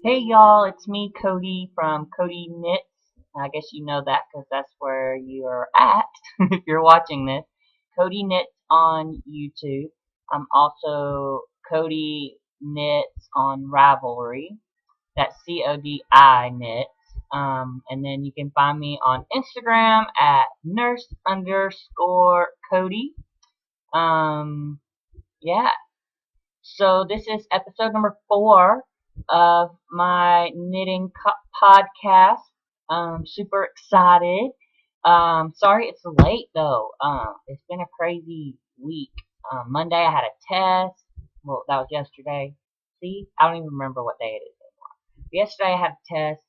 Hey y'all, it's me, Cody from CodiKnits. I guess you know that because that's where you're at if you're watching this. CodiKnits on YouTube. I'm also Cody Knits on Ravelry. That's CODI Knits. And then you can find me on Instagram at nurse_Cody. Um, yeah. So this is episode number 4 of my knitting podcast. Super excited. Sorry it's late though. It's been a crazy week. Monday I had a test. Well, that was yesterday. See, I don't even remember what day it is anymore. Yesterday I had a test.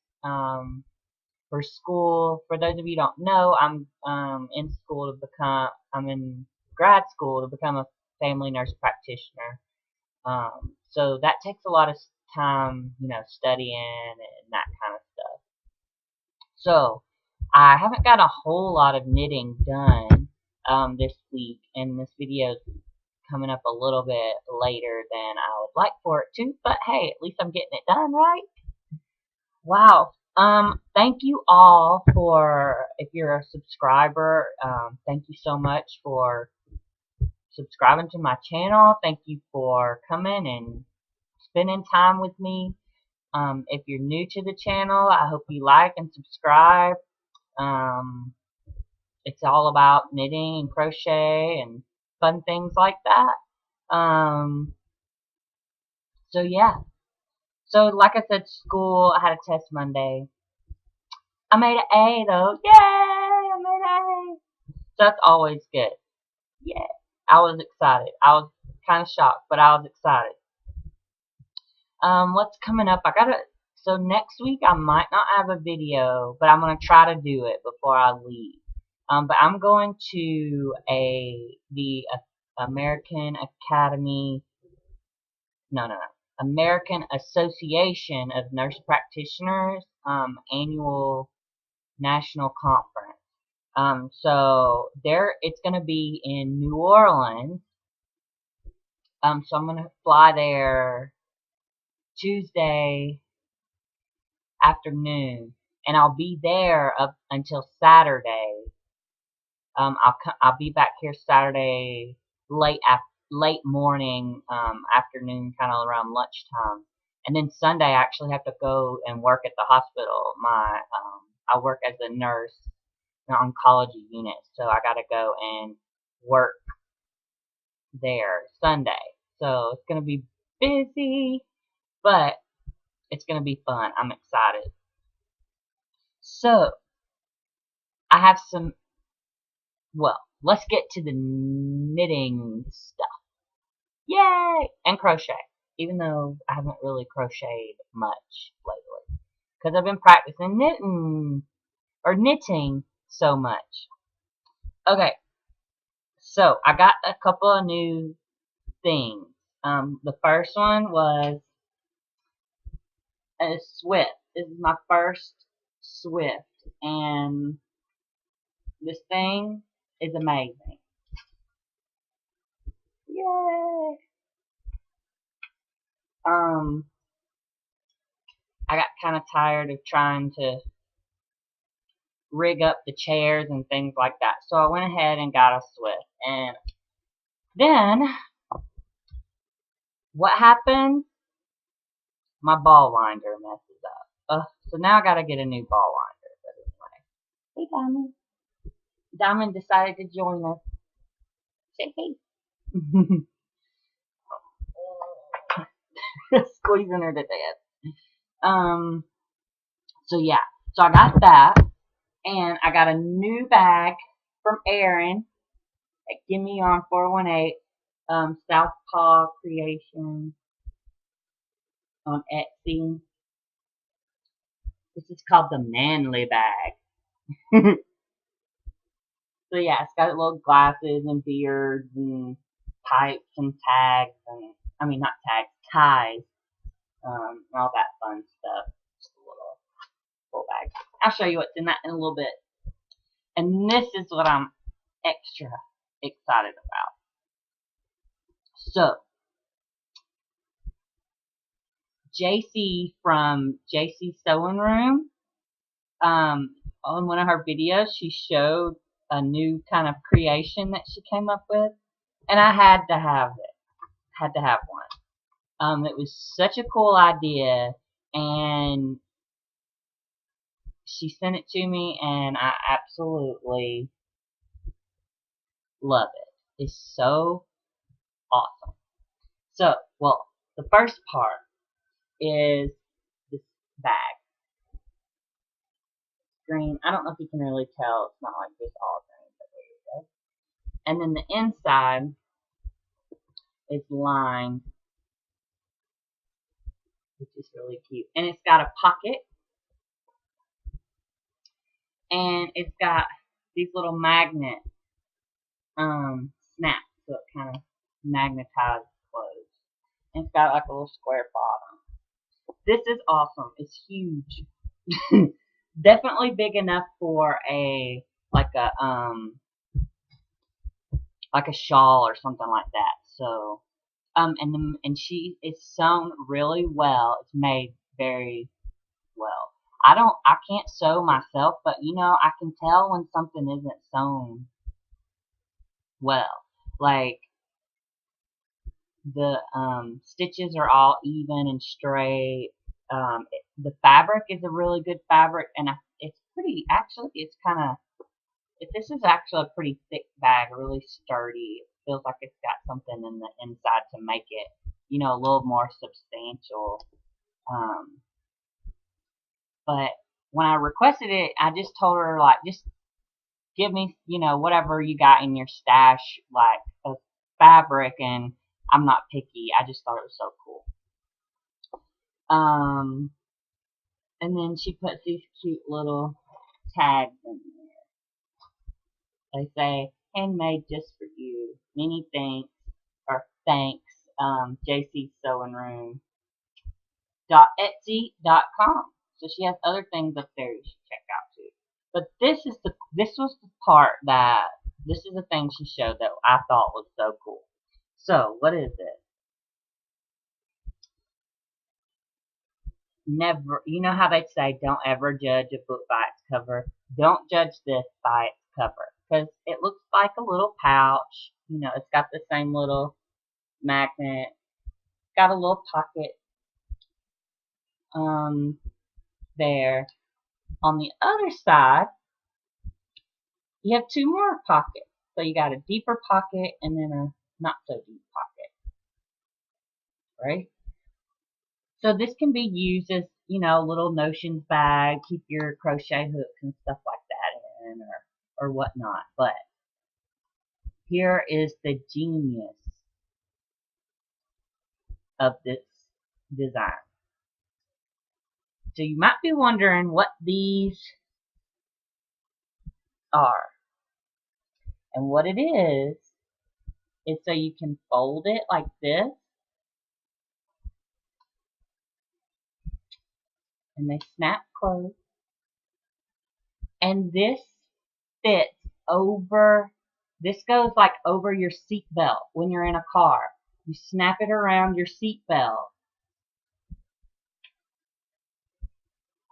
For school. For those of you who don't know, in school to become. I'm in grad school to become a family nurse practitioner. So that takes a lot of time, studying and that kind of stuff. So I haven't got a whole lot of knitting done this week, and this video is coming up a little bit later than I would like for it to. But hey, at least I'm getting it done, right? Wow. Thank you all for if you're a subscriber. Thank you so much for subscribing to my channel. Thank you for coming and spending time with me. If you're new to the channel, I hope you like and subscribe. Um, it's all about knitting and crochet and fun things like that. So yeah. So like I said, school, I had a test Monday. I made an A though. Yay! I made an A. So that's always good. Yeah. I was excited. I was kind of shocked, but I was excited. What's coming up? So next week I might not have a video, but I'm gonna try to do it before I leave. But I'm going to the American Academy, no, American Association of Nurse Practitioners annual national conference. So it's gonna be in New Orleans. So I'm gonna fly there Tuesday afternoon, and I'll be there up until Saturday. I'll be back here Saturday late morning, afternoon, kind of around lunchtime, and then Sunday I actually have to go and work at the hospital. I work as a nurse in an oncology unit, so I gotta go and work there Sunday. So it's gonna be busy, but it's gonna be fun. I'm excited. So I have some. Well, let's get to the knitting stuff. Yay! And crochet. Even though I haven't really crocheted much lately. Because I've been practicing knitting so much. Okay, so I got a couple of new things. The first one was a Swift. This is my first Swift. And this thing is amazing. Yay! I got kind of tired of trying to rig up the chairs and things like that. So I went ahead and got a Swift. And then, what happened? My ball winder messes up. So now I gotta get a new ball winder. But anyway. Hey, Diamond. Diamond decided to join us. Say hey. Squeezing her to death. So yeah. So I got that. And I got a new bag from Erin at Gimme on 418, Southpaw Creations on Etsy. This is called the Manly Bag. So yeah, it's got little glasses and beards and pipes and tags and, I mean not tags, ties, and all that fun stuff. Just a little bag. I'll show you what's in that in a little bit. And this is what I'm extra excited about. So, JC from Jc'ssweingroom. On one of her videos, she showed a new kind of creation that she came up with, and I had to have it. Had to have one. It was such a cool idea, and she sent it to me, and I absolutely love it. It's so awesome. So, well, the first part is this bag. Green. I don't know if you can really tell. It's not like this all green, but there you go. And then the inside is lined, which is really cute. And it's got a pocket, and it's got these little magnet snaps, so it kind of magnetizes clothes. And it's got like a little square bottom. This is awesome. It's huge. Definitely big enough for a like a shawl or something like that. So and she is sewn really well. It's made very well. I can't sew myself, but you know, I can tell when something isn't sewn well. Like the stitches are all even and straight. The fabric is a really good fabric, and it's pretty. Actually, it's kind of. This is actually a pretty thick bag, really sturdy. It feels like it's got something in the inside to make it, you know, a little more substantial. Um, but when I requested it, I just told her, like, just give me, you know, whatever you got in your stash, like, of fabric, and I'm not picky. I just thought it was so cool. And then she puts these cute little tags in there. They say, handmade just for you. Many thanks, or thanks, Jc'ssweingroom.etsy.com. So she has other things up there you should check out too. But this was the part that, this is the thing she showed that I thought was so cool. So, what is it? Never, you know how they say, don't ever judge a book by its cover. Don't judge this by its cover, because it looks like a little pouch. You know, it's got the same little magnet. Got a little pocket there. On the other side, you have two more pockets. So you got a deeper pocket and then a not so deep pocket, right? So this can be used as, you know, a little notions bag, keep your crochet hooks and stuff like that in, or whatnot. But here is the genius of this design. So you might be wondering what these are. And what it is so you can fold it like this, and they snap closed. And this fits over, this goes like over your seat belt when you're in a car. You snap it around your seat belt,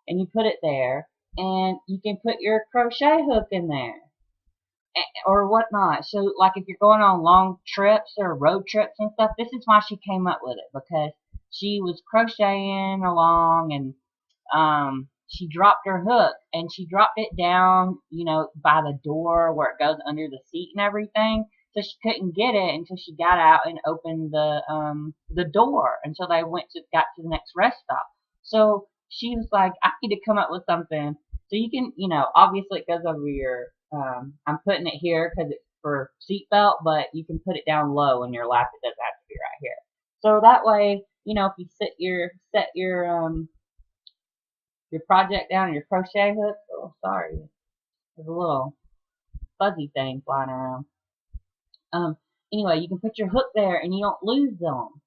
and you put it there, and you can put your crochet hook in there or whatnot. So like if you're going on long trips or road trips and stuff, this is why she came up with it, because she was crocheting along, and she dropped her hook, and she dropped it down, you know, by the door where it goes under the seat and everything. So she couldn't get it until she got out and opened the door until they got to the next rest stop. So she was like, I need to come up with something. So you can, you know, obviously it goes over your, I'm putting it here because it's for seatbelt, but you can put it down low in your lap. It doesn't have to be right here. So that way, you know, if you set your project down, your crochet hook. Oh, sorry, there's a little fuzzy thing flying around. Anyway, you can put your hook there, and you don't lose them.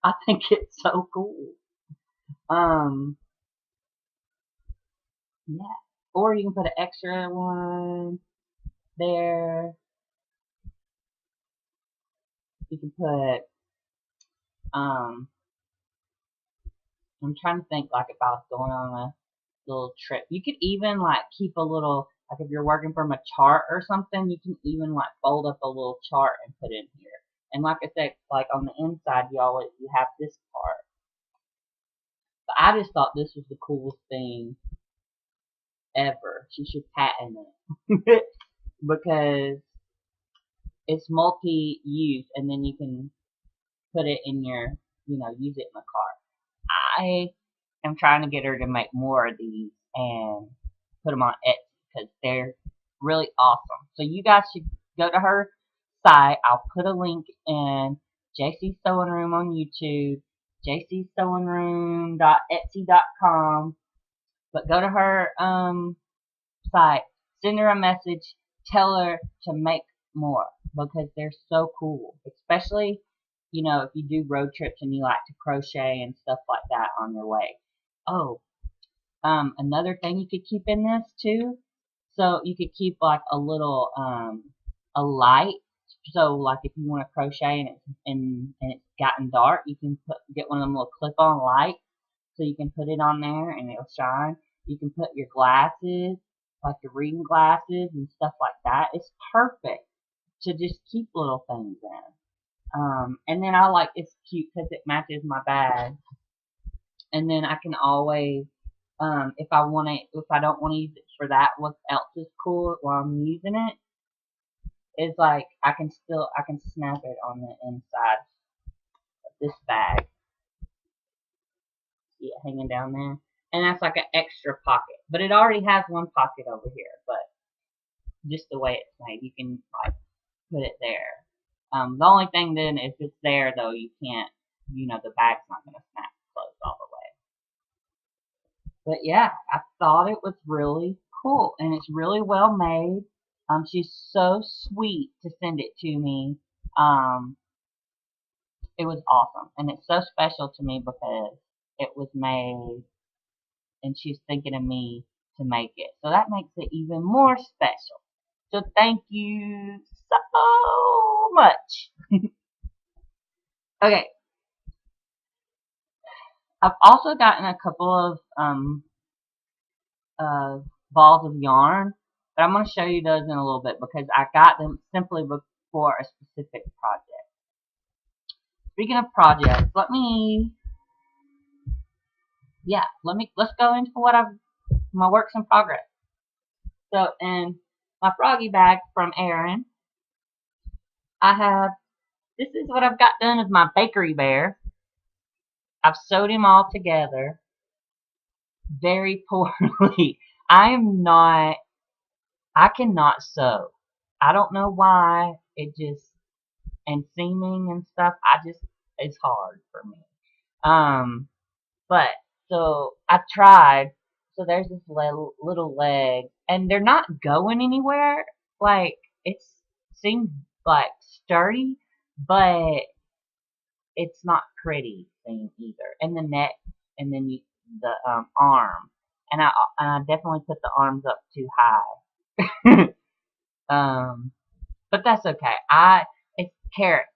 I think it's so cool. Yeah. Or you can put an extra one there. You can put I'm trying to think like if I was going on a little trip. You could even like keep a little, like if you're working from a chart or something, you can even like fold up a little chart and put in here. And like I said, like on the inside, you have this part. But I just thought this was the coolest thing ever. She should patent it because it's multi-use, and then you can put it in your, use it in the car. I am trying to get her to make more of these and put them on Etsy because they're really awesome. So you guys should go to her site. I'll put a link in JC Sewing Room on YouTube, jcsewingroom.etsy.com. But go to her site, send her a message, tell her to make more because they're so cool. Especially, if you do road trips and you like to crochet and stuff like that on your way. Oh, another thing you could keep in this too. So you could keep like a little a light. So like if you want to crochet and it's gotten dark, you can get one of them little clip-on lights. So you can put it on there and it'll shine. You can put your glasses, like your reading glasses and stuff like that. It's perfect to just keep little things in. And then I like it's cute because it matches my bag. And then I can always, if I don't want to use it for that, what else is cool while I'm using it is like I can snap it on the inside of this bag. See it hanging down there? And that's like an extra pocket. But it already has one pocket over here, but just the way it's made, you can like put it there. The only thing then, if it's there though, you can't, the bag's not going to snap closed all the way. But yeah, I thought it was really cool, and it's really well made. She's so sweet to send it to me. It was awesome, and it's so special to me because it was made, and she's thinking of me to make it. So that makes it even more special. So thank you so much. Okay. I've also gotten a couple of balls of yarn, but I'm going to show you those in a little bit because I got them simply for a specific project. Speaking of projects, let's go into my works in progress. So in my froggy bag from Erin, this is what I've got done with my bakery bear. I've sewed him all together very poorly. I cannot sew. I don't know why. And seaming and stuff, it's hard for me. But, so I tried. So there's this little leg, and they're not going anywhere. Like, it seems like sturdy, but it's not pretty thing either. And the neck, and then the arm, and I definitely put the arms up too high. But that's okay. It's character.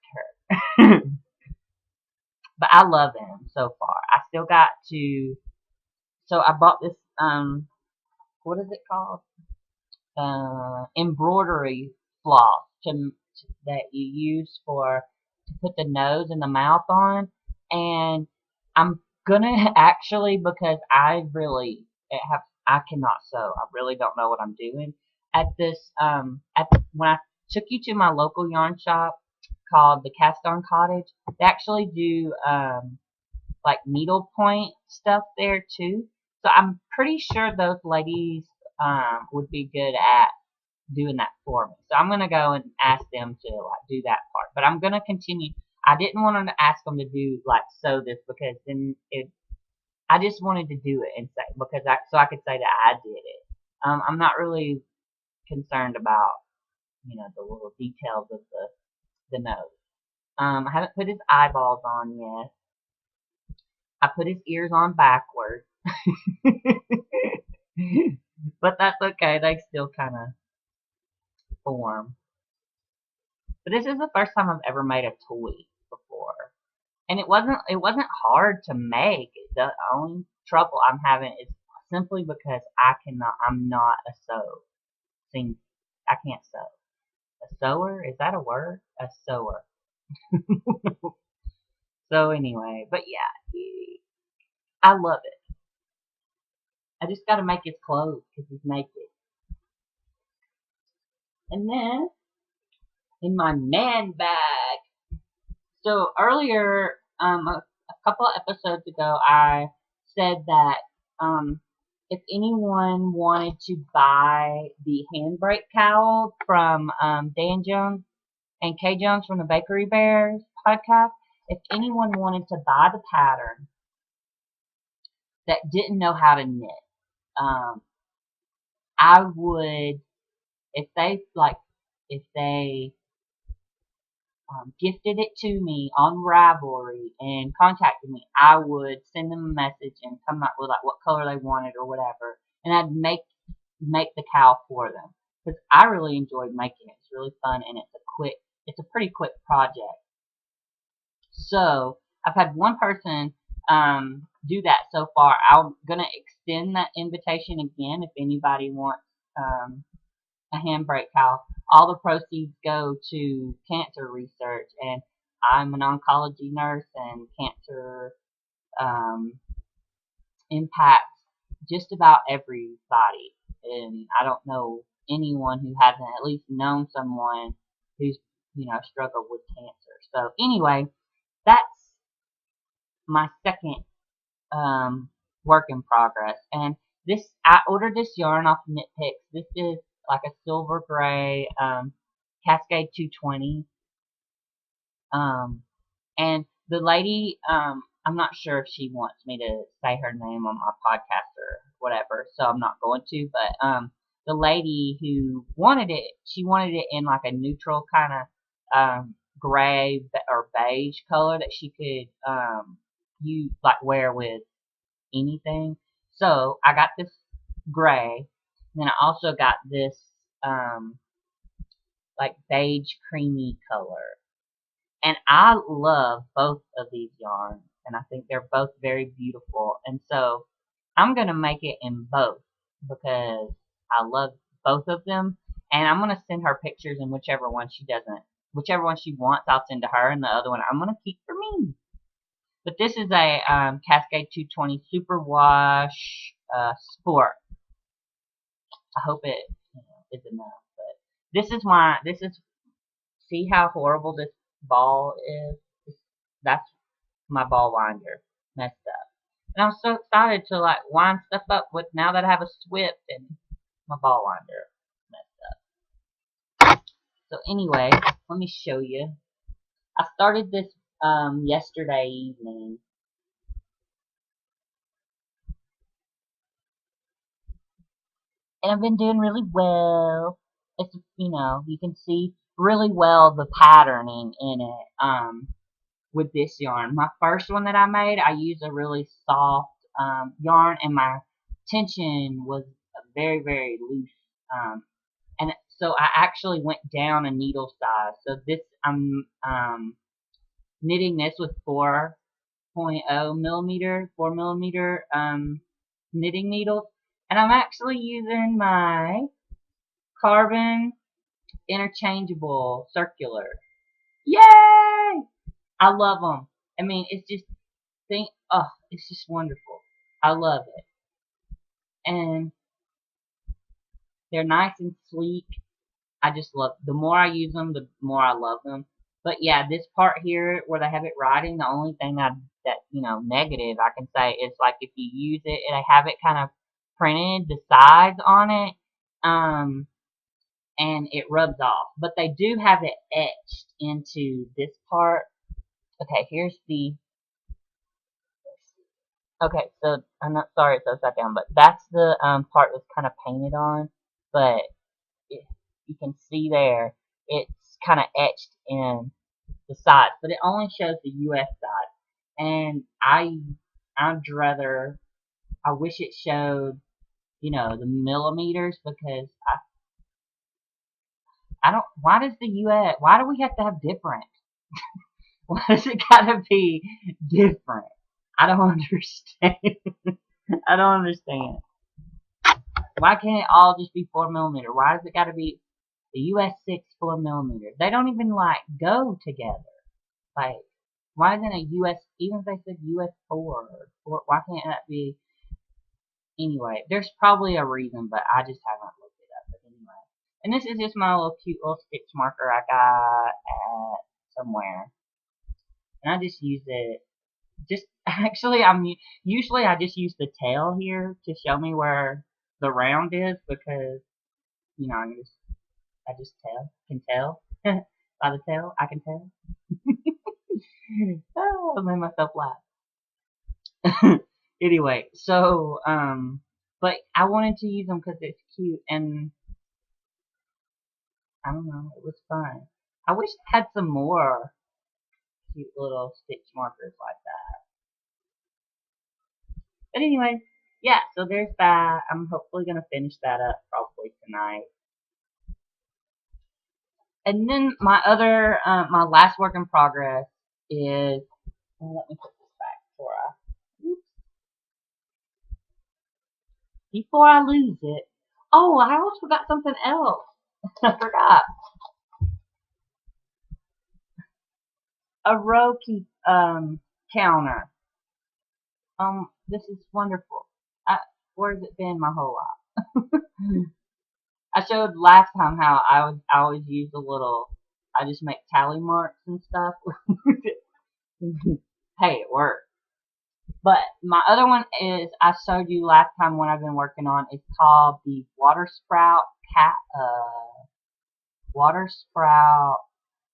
But I love them so far. I still got to. So I bought this. What is it called? Embroidery floss that you use to put the nose and the mouth on. And I'm gonna actually, because I cannot sew. I really don't know what I'm doing. When I took you to my local yarn shop called the Cast On Cottage, they actually do like needlepoint stuff there too. So I'm pretty sure those ladies would be good at doing that for me. So I'm gonna go and ask them to like do that part. But I'm gonna continue. I didn't want to ask them to do like sew this because then I just wanted to do it and say so I could say that I did it. I'm not really concerned about the little details of the nose. I haven't put his eyeballs on yet. I put his ears on backwards. But that's okay. They still kind of form. But this is the first time I've ever made a toy before. And it wasn't hard to make. The only trouble I'm having is simply because I'm not a sew. See, I can't sew. A sewer? Is that a word? A sewer. So anyway, but yeah, I love it. I just gotta make his clothes because he's naked. And then in my man bag. So earlier, a couple of episodes ago, I said that if anyone wanted to buy the handbrake cowl from Dan Jones and Kay Jones from the Bakery Bears podcast, if anyone wanted to buy the pattern that didn't know how to knit, um, I would, if they gifted it to me on Ravelry and contacted me, I would send them a message and come up with like what color they wanted or whatever, and I'd make the cowl for them because I really enjoyed making it. It's really fun and it's a pretty quick project. So I've had one person do that so far. I'm gonna extend that invitation again if anybody wants a handbrake cowl. All the proceeds go to cancer research, and I'm an oncology nurse, and cancer um, impacts just about everybody. And I don't know anyone who hasn't at least known someone who's struggled with cancer. So anyway, that's my second work in progress. And I ordered this yarn off Knit Picks. This is like a silver gray Cascade 220. And the lady, I'm not sure if she wants me to say her name on my podcast or whatever, so I'm not going to. But the lady who wanted it, she wanted it in like a neutral kind of gray or beige color that she could wear with anything. So I got this gray. And then I also got this like beige creamy color. And I love both of these yarns. And I think they're both very beautiful. And so I'm going to make it in both because I love both of them. And I'm going to send her pictures, and whichever one she wants, I'll send to her. And the other one I'm going to keep for me. But this is a Cascade 220 Superwash Sport. I hope it is enough. But see how horrible this ball is? That's my ball winder messed up. And I'm so excited to like wind stuff up with now that I have a Swift and my ball winder messed up. So anyway, let me show you. I started this yesterday evening. And I've been doing really well. It's you can see really well the patterning in it with this yarn. My first one that I made, I used a really soft yarn, and my tension was very, very loose. And so I actually went down a needle size. So this, I'm knitting this with 4.0 millimeter, 4 millimeter knitting needles. And I'm actually using my carbon interchangeable circular. Yay! I love them. I mean, it's just wonderful. I love it. And they're nice and sleek. I just love, the more I use them, the more I love them. But yeah, this part here where they have it writing, the only thing negative I can say is like if you use it and they have it kind of printed, the size on it, and it rubs off. But they do have it etched into this part. Okay, okay, so I'm not sorry it's upside down, but that's the part that's kind of painted on. But you can see there, it's kind of etched in the sides, but it only shows the U.S. side. And I wish it showed, the millimeters because I don't, why does why do we have to have different? Why does it gotta be different? I don't understand. I don't understand. Why can't it all just be 4mm? Why does it gotta be the US 6 4mm? They don't even like go together. Like, why isn't a US, even if they said US 4 or 4, why can't that be? Anyway, there's probably a reason, but I just haven't looked it up. But anyway, and this is just my little cute little stitch marker I got at somewhere, and I just use it. Just actually, usually I just use the tail here to show me where the round is because I just can tell by the tail. I can tell. Oh, I made myself laugh. Anyway, so but I wanted to use them because it's cute and I don't know, it was fun. I wish I had some more cute little stitch markers like that. But anyway, yeah, so there's that. I'm hopefully gonna finish that up probably tonight. And then my last work in progress is, let me put this back before I lose it. Oh, I almost forgot something else. I forgot. A row keep counter. This is wonderful. Where's it been my whole life? I showed last time how I always use a little. I just make tally marks and stuff. Hey, it works. But my other one is I showed you last time when I've been working on. It's called the water sprout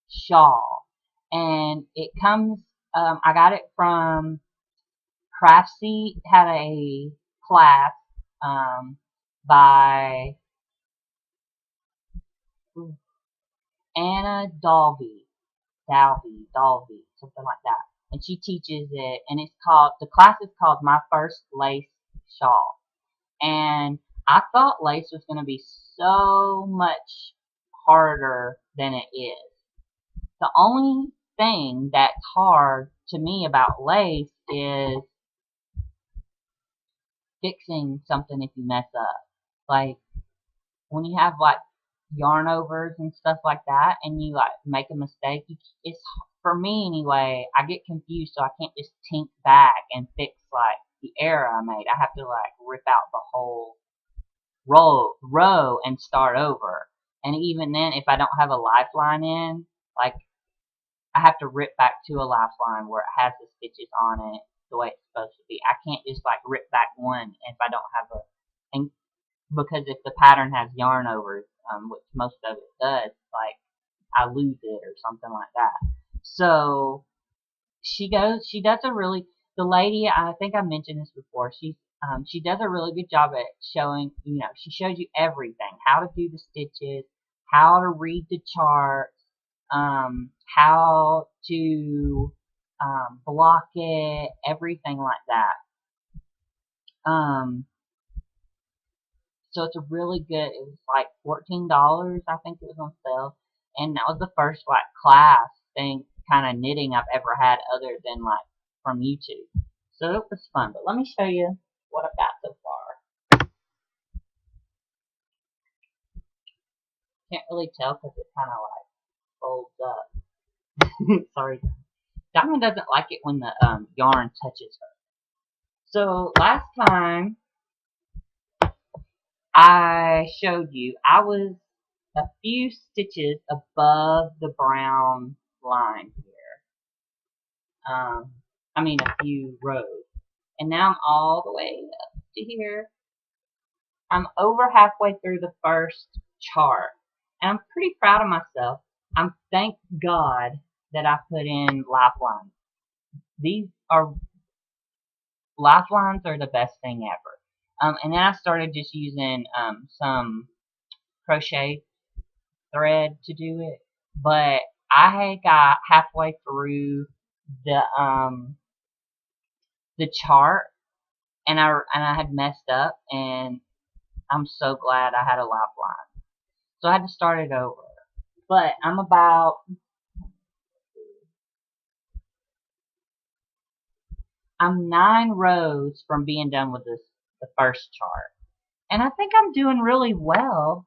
shawl, and it comes. I got it from Craftsy. Had a class by Anna Dalby, something like that. And she teaches it, and the class is called My First Lace Shawl. And I thought lace was going to be so much harder than it is. The only thing that's hard to me about lace is fixing something if you mess up. Like, when you have like yarn overs and stuff like that and you like make a mistake, it's, for me anyway, I get confused, so I can't just tink back and fix like the error I made. I have to like rip out the whole row and start over. And even then, if I don't have a lifeline in, like, I have to rip back to a lifeline where it has the stitches on it the way it's supposed to be. I can't just like rip back one if I don't have and because if the pattern has yarn overs, which most of it does, like, I lose it or something like that. So she does the lady, I think I mentioned this before, she does a really good job at showing, she shows you everything, how to do the stitches, how to read the charts, how to block it, everything like that. So it's a really good, it was like $14, I think it was on sale. And that was the first like class thing, kind of knitting I've ever had other than like from YouTube. So it was fun. But let me show you what I've got so far. Can't really tell because it kind of like folds up. Sorry. Diamond doesn't like it when the yarn touches her. So last time I showed you, I was a few stitches above the brown line here. A few rows. And now I'm all the way up to here. I'm over halfway through the first chart. And I'm pretty proud of myself. Thank God that I put in lifelines. Lifelines are the best thing ever. And then I started just using some crochet thread to do it. But I had got halfway through the chart and I had messed up, and I'm so glad I had a lifeline. So I had to start it over. But I'm about I'm 9 rows from being done with the first chart. And I think I'm doing really well.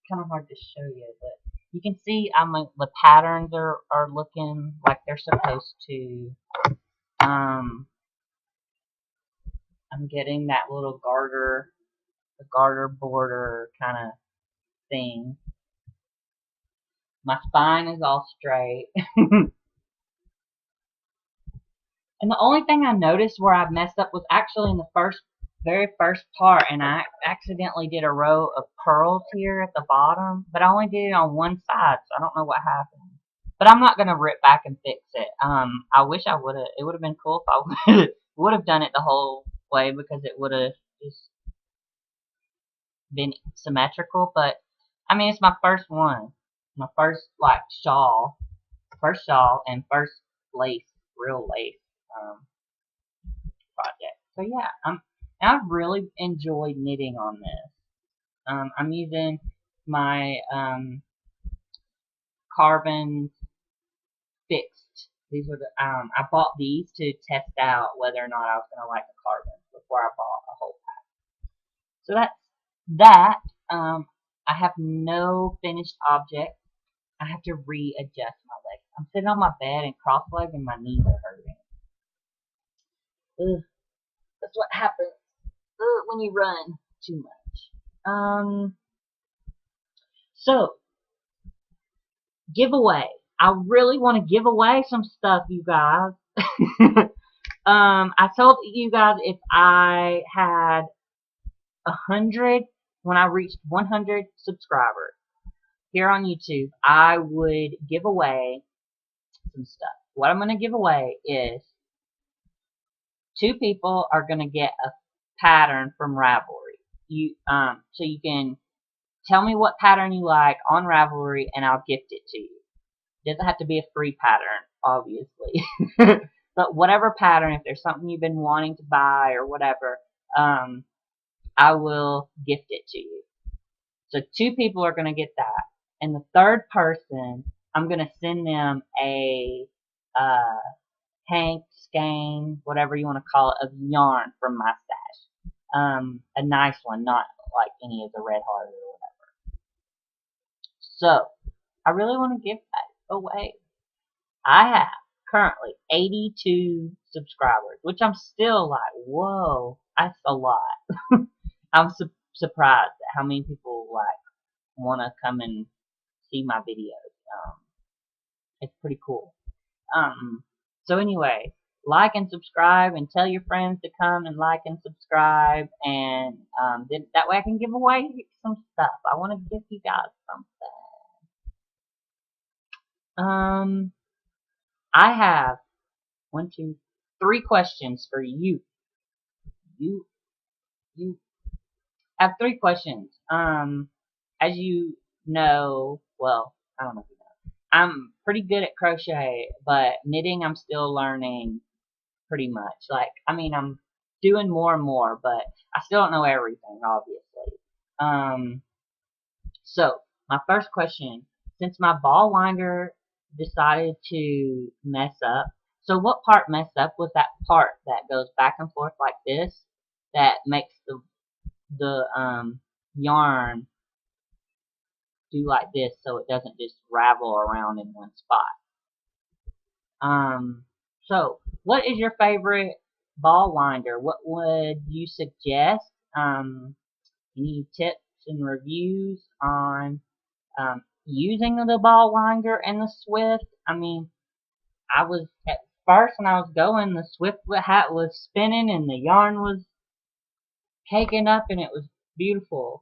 Kind of hard to show you, but you can see the patterns are looking like they're supposed to. I'm getting that little the garter border kind of thing. My spine is all straight. And the only thing I noticed where I messed up was actually in the very first part, and I accidentally did a row of purls here at the bottom, but I only did it on one side, so I don't know what happened. But I'm not gonna rip back and fix it. I wish I would have. It would have been cool if I would have done it the whole way, because it would have just been symmetrical. But I mean, it's my first one, my first first shawl, and first real lace project. So yeah, I've really enjoyed knitting on this. I'm using my carbon fixed. These were I bought these to test out whether or not I was gonna like the carbon before I bought a whole pack. So that's that. I have no finished object. I have to readjust my legs. I'm sitting on my bed and cross-legged and my knees are hurting. Ugh, that's what happens when you run too much. So giveaway. I really want to give away some stuff, you guys. I told you guys if I had 100, when I reached 100 subscribers here on YouTube, I would give away some stuff. What I'm going to give away is 2 people are going to get a pattern from Ravelry. So you can tell me what pattern you like on Ravelry, and I'll gift it to you. It doesn't have to be a free pattern, obviously. But whatever pattern, if there's something you've been wanting to buy or whatever, I will gift it to you. So 2 people are going to get that. And the third person, I'm going to send them a hank, skein, whatever you want to call it, of yarn from my stash. A nice one, not like any of the Red Heart or whatever. So, I really want to give that away. I have currently 82 subscribers, which I'm still like, whoa, that's a lot. I'm surprised at how many people like want to come and see my videos. It's pretty cool. So anyway, like and subscribe, and tell your friends to come and like and subscribe, and then that way I can give away some stuff. I want to give you guys something. I have 1, 2, 3 questions for you. You I have 3 questions. As you know, well, I don't know if you know, I'm pretty good at crochet, but knitting I'm still learning pretty much. Like, I mean, I'm doing more and more, but I still don't know everything, obviously. So my first question, since my ball winder decided to mess up, so what part messed up was that part that goes back and forth like this, that makes the yarn do like this, so it doesn't just ravel around in one spot. So what is your favorite ball winder? What would you suggest? Any tips and reviews on using the ball winder and the Swift? I mean, I was at first when I was going, the Swift hat was spinning and the yarn was caking up and it was beautiful.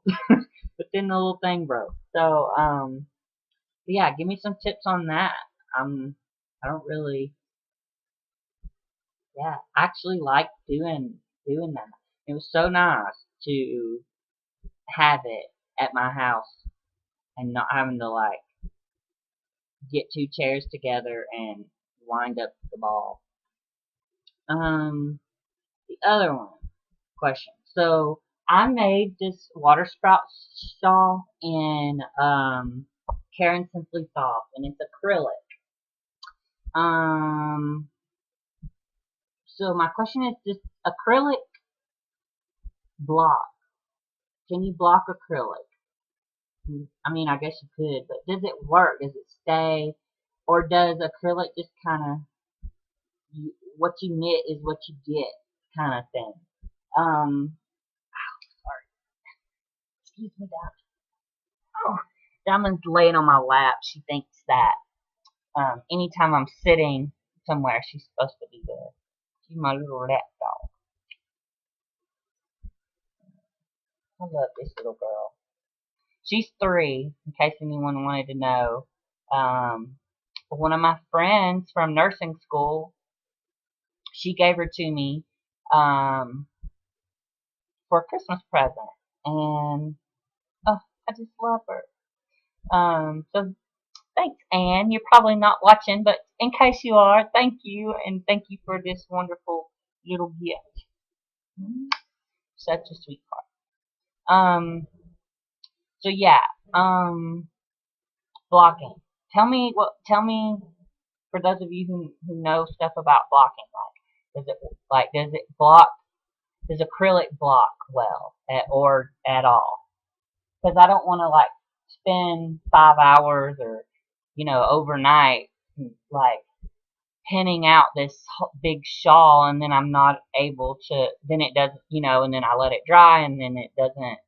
But then the little thing broke. So yeah, give me some tips on that. I don't really, yeah, actually like doing that. It was so nice to have it at my house and not having to like get 2 chairs together and wind up the ball. The other question. So I made this water sprout shawl in Karen Simply Soft, and it's acrylic. Um, so my question is just acrylic block. Can you block acrylic? I mean, I guess you could, but does it work? Does it stay? Or does acrylic just kind of, what you knit is what you get kind of thing? Sorry, excuse me, Dad. Oh, Diamond's laying on my lap. She thinks that anytime I'm sitting somewhere, she's supposed to be there. She's my little lap dog. I love this little girl. She's 3, in case anyone wanted to know. One of my friends from nursing school, she gave her to me for a Christmas present. And, oh, I just love her. So thanks, Anne. You're probably not watching, but in case you are, thank you, and thank you for this wonderful little gift. Such a sweetheart. So yeah, blocking. Tell me, for those of you who know stuff about blocking, does it block, does acrylic block well, or at all? Because I don't want to like spend 5 hours or, overnight, like pinning out this big shawl, and then I'm not able to, then it doesn't, and then I let it dry, and then it doesn't,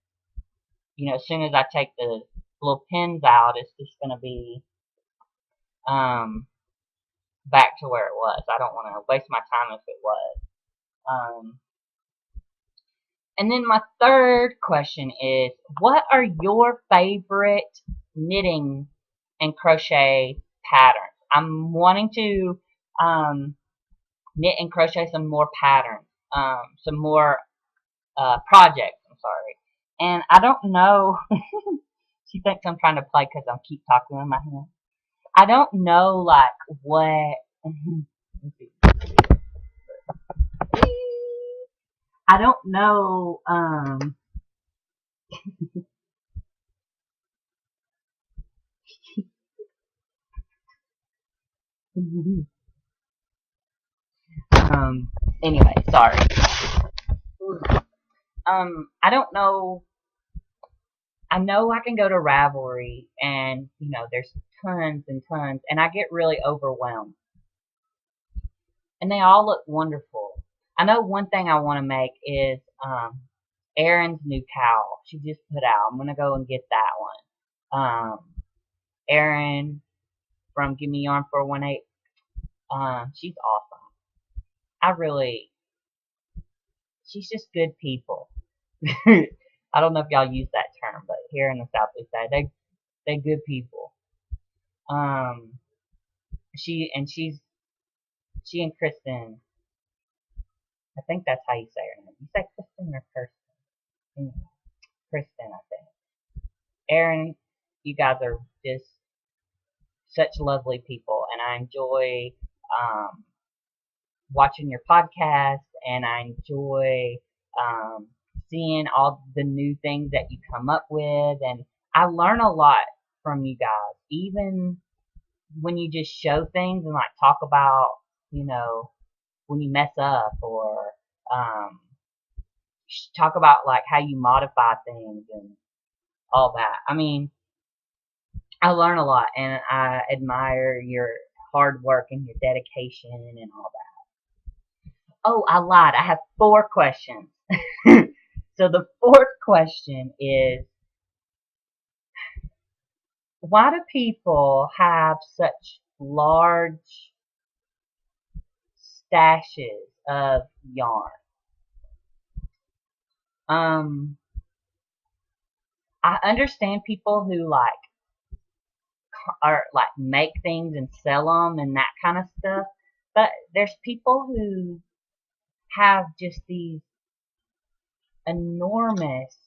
as soon as I take the little pins out, it's just going to be back to where it was. I don't want to waste my time if it was. And then my third question is, what are your favorite knitting and crochet patterns? I'm wanting to knit and crochet some more patterns, some more projects, I'm sorry. And I don't know, she thinks I'm trying to play because I keep talking in my hand. I don't know, like, what, I don't know, anyway, sorry. I don't know. I know I can go to Ravelry and, there's tons and tons, and I get really overwhelmed. And they all look wonderful. I know one thing I want to make is Erin's new cowl. She just put out. I'm going to go and get that one. Erin from Give Me Yarn 418. She's awesome. She's just good people. I don't know if y'all use that term, but here in the South we say they good people. She and Kristen. I think that's how you say her name. You say Kristen or Kirsten? Kristen, I think. Erin, you guys are just such lovely people, and I enjoy watching your podcast, and I enjoy seeing all the new things that you come up with, and I learn a lot from you guys, even when you just show things and like talk about, when you mess up, or talk about like how you modify things and all that. I mean, I learn a lot, and I admire your hard work and your dedication and all that. Oh, I lied. I have 4 questions. So the 4th question is, why do people have such large stashes of yarn? I understand people who make things and sell them and that kind of stuff, but there's people who have just these enormous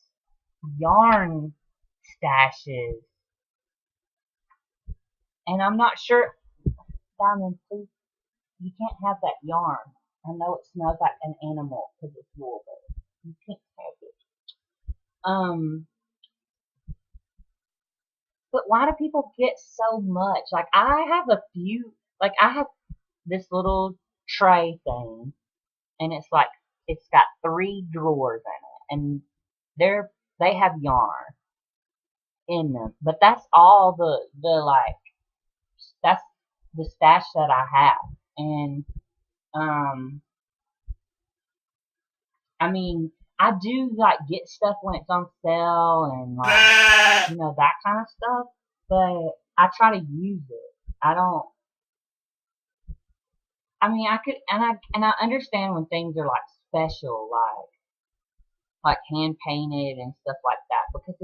yarn stashes, and I'm not sure. Diamond, please, you can't have that yarn. I know it smells like an animal because it's wool, but you can't have it. But why do people get so much? Like, I have a few, like, I have this little tray thing, and it's got 3 drawers in it, and they have yarn in them. But that's all the like that's the stash that I have. And um I mean, I do like get stuff when it's on sale and like that kind of stuff, but I try to use it. I don't. I mean, I could, and I understand when things are like special, like hand painted and stuff like that, because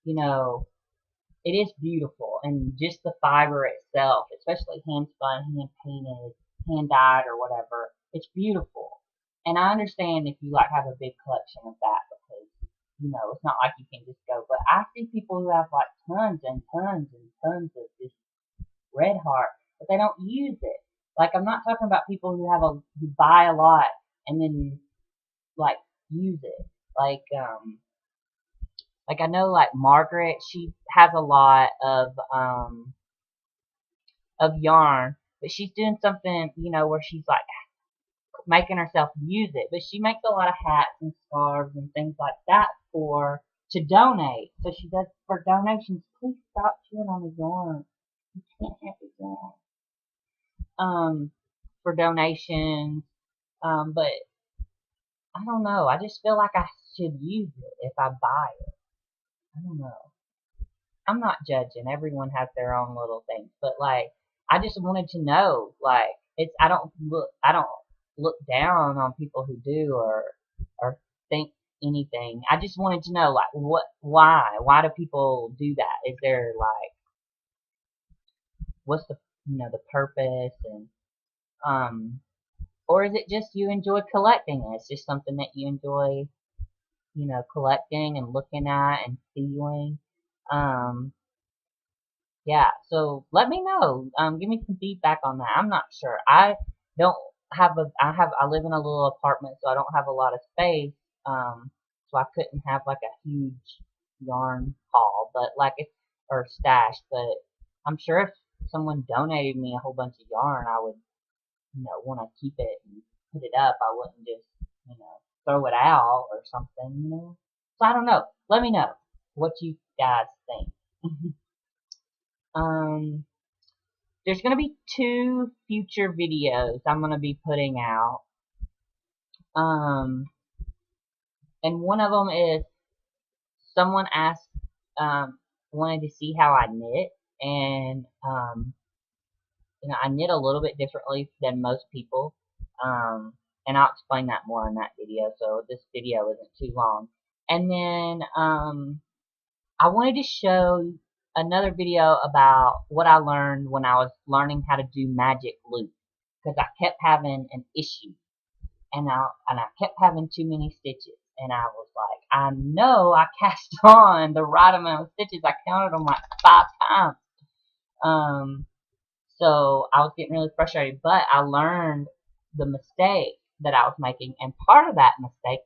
you know, it is beautiful, and just the fiber itself, especially hand spun, hand painted, hand dyed, or whatever, it's beautiful. And I understand if you like have a big collection of that, because it's not like you can just go. But I see people who have like tons and tons and tons of this red heart, but they don't use it. Like, I'm not talking about people who buy a lot and then like use it. Like I know like Margaret, she has a lot of yarn, but she's doing something, where she's like making herself use it. But she makes a lot of hats and scarves and things like that to donate. So she does for donations. Please stop chewing on the yarn. You can't have the yarn. For donations. But I don't know. I just feel like I should use it if I buy it. I don't know. I'm not judging. Everyone has their own little things, but like I just wanted to know. Like I don't look down on people who do or think anything. I just wanted to know like why do people do that? Is there like what's the purpose and um or is it just you enjoy collecting it? It's just something that you enjoy, collecting and looking at and feeling. Um, yeah, so let me know. Give me some feedback on that. I'm not sure. Don't I live in a little apartment, so I don't have a lot of space. So I couldn't have like a huge yarn haul, but or stash. But I'm sure if someone donated me a whole bunch of yarn, I would, want to keep it and put it up. I wouldn't just, throw it out or something. So I don't know. Let me know what you guys think. um, there's gonna be 2 future videos I'm gonna be putting out. Um, and one of them is someone asked, wanted to see how I knit, and I knit a little bit differently than most people. And I'll explain that more in that video, so this video isn't too long. And then I wanted to show another video about what I learned when I was learning how to do magic loop, because I kept having an issue, and I kept having too many stitches, and I was like, I know I cast on the right amount of stitches. I counted them like 5 times. So I was getting really frustrated, but I learned the mistake that I was making, and part of that mistake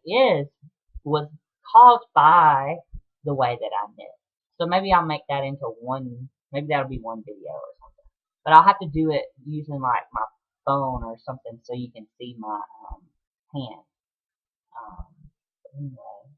was caused by the way that I knit. So maybe I'll make that into maybe that'll be one video or something. But I'll have to do it using like my phone or something so you can see my hand. Anyway,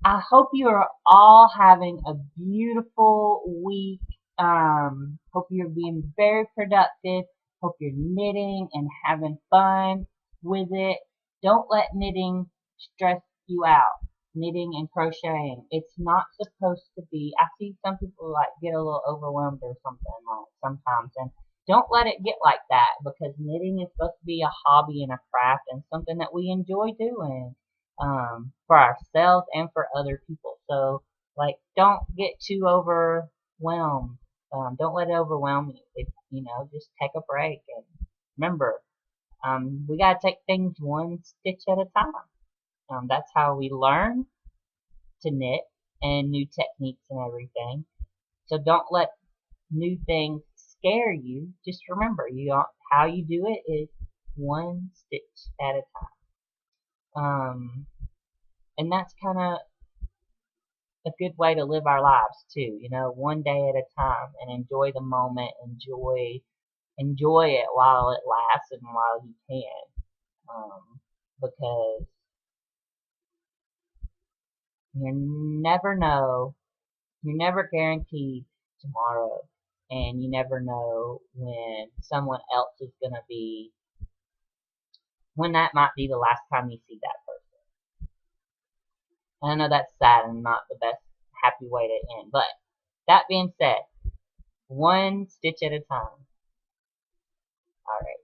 I hope you are all having a beautiful week. Hope you're being very productive. Hope you're knitting and having fun with it. Don't let knitting stress you out. Knitting and crocheting. It's not supposed to be. I see some people like get a little overwhelmed or something like sometimes, and don't let it get like that, because knitting is supposed to be a hobby and a craft and something that we enjoy doing for ourselves and for other people. So like, don't get too overwhelmed. Don't let it overwhelm you. Just take a break and remember, we gotta take things one stitch at a time. That's how we learn to knit and new techniques and everything. So don't let new things scare you. Just remember, how you do it is one stitch at a time. And that's kind of a good way to live our lives too. One day at a time, and enjoy the moment. Enjoy enjoy it while it lasts and while you can, because you never know, you're never guaranteed tomorrow, and you never know when someone else is going to be, when that might be the last time you see that person. I know that's sad and not the best happy way to end, but that being said, one stitch at a time. Alright.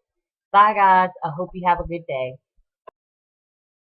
Bye guys. I hope you have a good day.